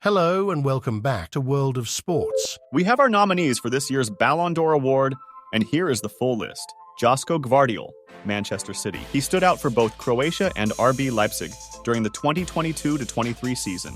Hello and welcome back to World of Sports. We have our nominees for this year's Ballon d'Or award, and here is the full list. Josko Gvardiol, Manchester City. He stood out for both Croatia and RB Leipzig during the 2022-23 season.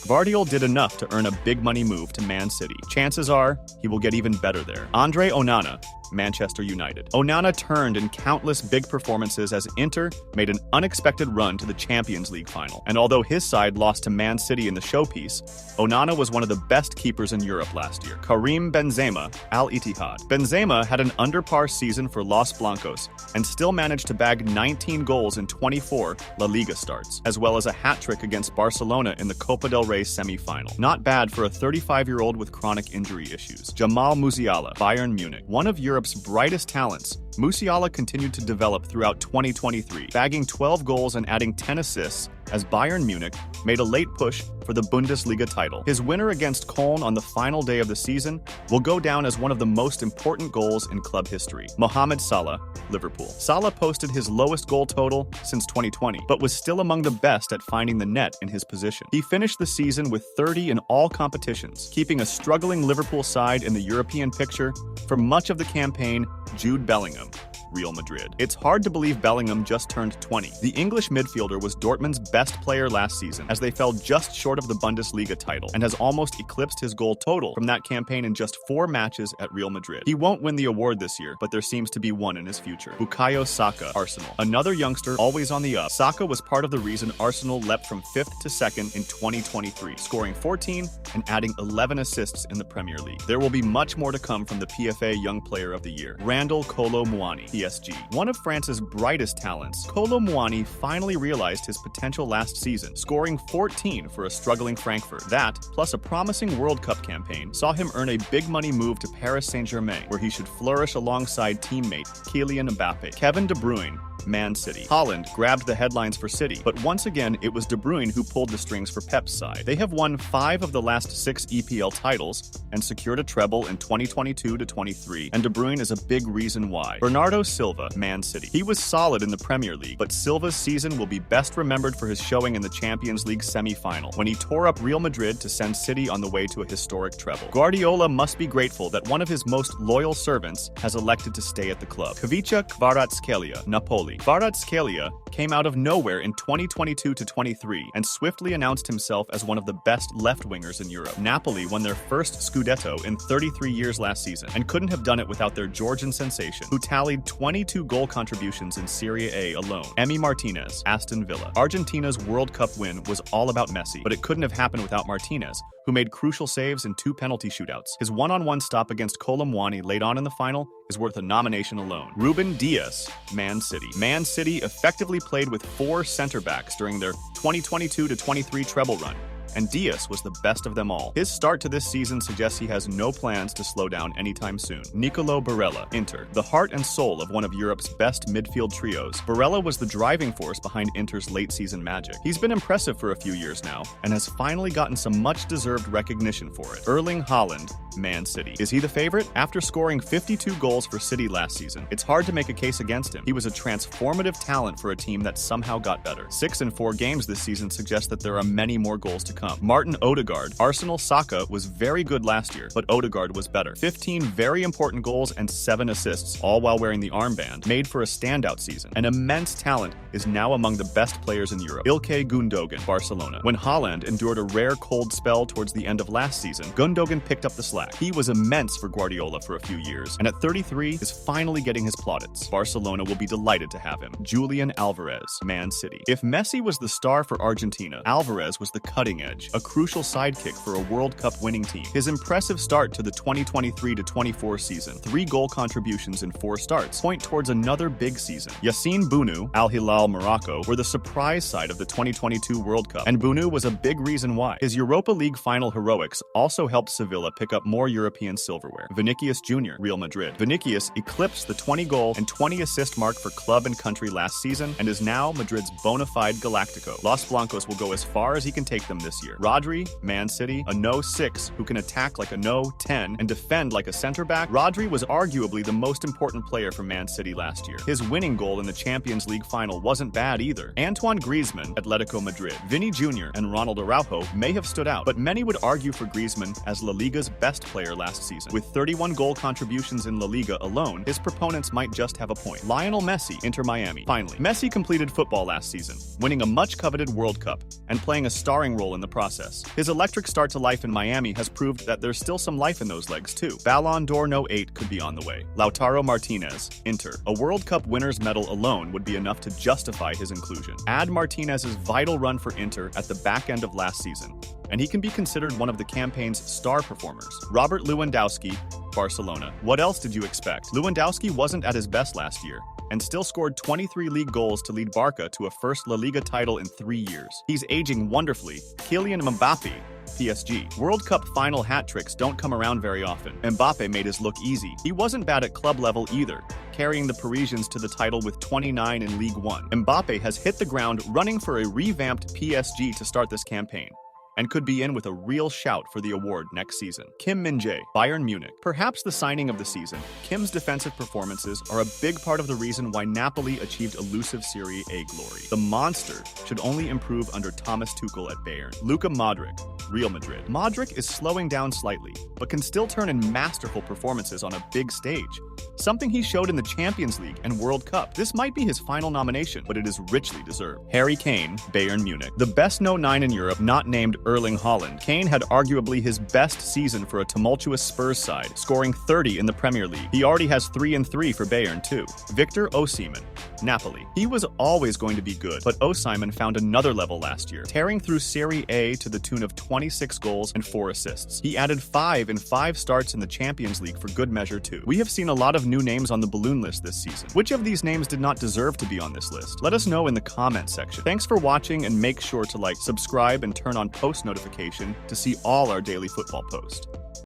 Gvardiol did enough to earn a big money move to Man City. Chances are he will get even better there. Onana, Manchester United. Onana turned in countless big performances as Inter made an unexpected run to the Champions League final. And although his side lost to Man City in the showpiece, Onana was one of the best keepers in Europe last year. Karim Benzema, Al-Ittihad. Benzema had an under-par season for Los Blancos and still managed to bag 19 goals in 24 La Liga starts, as well as a hat-trick against Barcelona in the Copa del Rey semi-final. Not bad for a 35-year-old with chronic injury issues. Jamal Musiala, Bayern Munich. One of Europe's brightest talents, Musiala continued to develop throughout 2023, bagging 12 goals and adding 10 assists as Bayern Munich made a late push for the Bundesliga title. His winner against Köln on the final day of the season will go down as one of the most important goals in club history. Mohamed Salah, Liverpool. Salah posted his lowest goal total since 2020, but was still among the best at finding the net in his position. He finished the season with 30 in all competitions, keeping a struggling Liverpool side in the European picture for much of the campaign. Jude Bellingham, Real Madrid. It's hard to believe Bellingham just turned 20. The English midfielder was Dortmund's best player last season, as they fell just short of the Bundesliga title, and has almost eclipsed his goal total from that campaign in just 4 matches at Real Madrid. He won't win the award this year, but there seems to be one in his future. Bukayo Saka, Arsenal. Another youngster always on the up, Saka was part of the reason Arsenal leapt from 5th to 2nd in 2023, scoring 14 and adding 11 assists in the Premier League. There will be much more to come from the PFA Young Player of the Year. Randall Kolo Muani, PSG. One of France's brightest talents, Kolo Muani finally realized his potential last season, scoring 14 for a struggling Frankfurt. That, plus a promising World Cup campaign, saw him earn a big money move to Paris Saint-Germain, where he should flourish alongside teammate Kylian Mbappe. Kevin De Bruyne, Man City. Haaland grabbed the headlines for City, but once again, it was De Bruyne who pulled the strings for Pep's side. They have won 5 of the last 6 EPL titles and secured a treble in 2022-23, and De Bruyne is a big reason why. Bernardo Silva, Man City. He was solid in the Premier League, but Silva's season will be best remembered for his showing in the Champions League semi-final, when he tore up Real Madrid to send City on the way to a historic treble. Guardiola must be grateful that one of his most loyal servants has elected to stay at the club. Ivica Kvaratskhelia, Napoli. Kvaratskhelia came out of nowhere in 2022-23 and swiftly announced himself as one of the best left-wingers in Europe. Napoli won their first Scudetto in 33 years last season and couldn't have done it without their Georgian sensation, who tallied 22 goal contributions in Serie A alone. Emi Martinez, Aston Villa. Argentina's World Cup win was all about Messi, but it couldn't have happened without Martinez, who made crucial saves in 2 penalty shootouts. His one-on-one stop against Kolo Muani late on in the final is worth a nomination alone. Ruben Dias, Man City. Man City effectively played with 4 center-backs during their 2022-23 treble run, and Dias was the best of them all. His start to this season suggests he has no plans to slow down anytime soon. Nicolo Barella, Inter. The heart and soul of one of Europe's best midfield trios, Barella was the driving force behind Inter's late-season magic. He's been impressive for a few years now, and has finally gotten some much-deserved recognition for it. Erling Haaland, Man City. Is he the favorite? After scoring 52 goals for City last season, it's hard to make a case against him. He was a transformative talent for a team that somehow got better. 6 in 4 games this season suggest that there are many more goals to come. Martin Odegaard. Arsenal Saka was very good last year, but Odegaard was better. 15 very important goals and 7 assists, all while wearing the armband, made for a standout season. An immense talent is now among the best players in Europe. Ilkay Gundogan, Barcelona. When Haaland endured a rare cold spell towards the end of last season, Gundogan picked up the slack. He was immense for Guardiola for a few years, and at 33 is finally getting his plaudits. Barcelona will be delighted to have him. Julian Alvarez, Man City. If Messi was the star for Argentina, Alvarez was the cutting edge, a crucial sidekick for a World Cup winning team. His impressive start to the 2023-24 season, 3 goal contributions in 4 starts, point towards another big season. Yassine Bounou, Al Hilal Morocco, were the surprise side of the 2022 World Cup, and Bounou was a big reason why. His Europa League final heroics also helped Sevilla pick up more more European silverware. Vinicius Jr., Real Madrid. Vinicius eclipsed the 20-goal and 20-assist mark for club and country last season and is now Madrid's bona fide Galactico. Los Blancos will go as far as he can take them this year. Rodri, Man City, a no-6 who can attack like a no-10 and defend like a center-back. Rodri was arguably the most important player for Man City last year. His winning goal in the Champions League final wasn't bad either. Antoine Griezmann, Atletico Madrid. Vinny Jr. and Ronald Araujo may have stood out, but many would argue for Griezmann as La Liga's best player last season. With 31 goal contributions in La Liga alone, his proponents might just have a point. Lionel Messi, Inter Miami. Finally, Messi completed football last season, winning a much-coveted World Cup and playing a starring role in the process. His electric start to life in Miami has proved that there's still some life in those legs too. Ballon d'Or No. 8 could be on the way. Lautaro Martinez, Inter. A World Cup winner's medal alone would be enough to justify his inclusion. Add Martinez's vital run for Inter at the back end of last season, and he can be considered one of the campaign's star performers. Robert Lewandowski, Barcelona. What else did you expect? Lewandowski wasn't at his best last year and still scored 23 league goals to lead Barca to a first La Liga title in 3 years. He's aging wonderfully. Kylian Mbappé, PSG. World Cup final hat tricks don't come around very often. Mbappé made his look easy. He wasn't bad at club level either, carrying the Parisians to the title with 29 in Ligue 1. Mbappé has hit the ground running for a revamped PSG to start this campaign, and could be in with a real shout for the award next season. Kim Min-jae, Bayern Munich. Perhaps the signing of the season, Kim's defensive performances are a big part of the reason why Napoli achieved elusive Serie A glory. The monster should only improve under Thomas Tuchel at Bayern. Luka Modric, Real Madrid. Modric is slowing down slightly, but can still turn in masterful performances on a big stage, something he showed in the Champions League and World Cup. This might be his final nomination, but it is richly deserved. Harry Kane, Bayern Munich. The best no-9 in Europe, not named Erling Haaland. Kane had arguably his best season for a tumultuous Spurs side, scoring 30 in the Premier League. He already has 3 and 3 for Bayern too. Victor Osimhen, Napoli. He was always going to be good, but Osimhen found another level last year, tearing through Serie A to the tune of 26 goals and 4 assists. He added 5 in 5 starts in the Champions League for good measure too. We have seen a lot of new names on the balloon list this season. Which of these names did not deserve to be on this list? Let us know in the comment section. Thanks for watching, and make sure to like, subscribe, and turn on post notification to see all our daily football posts.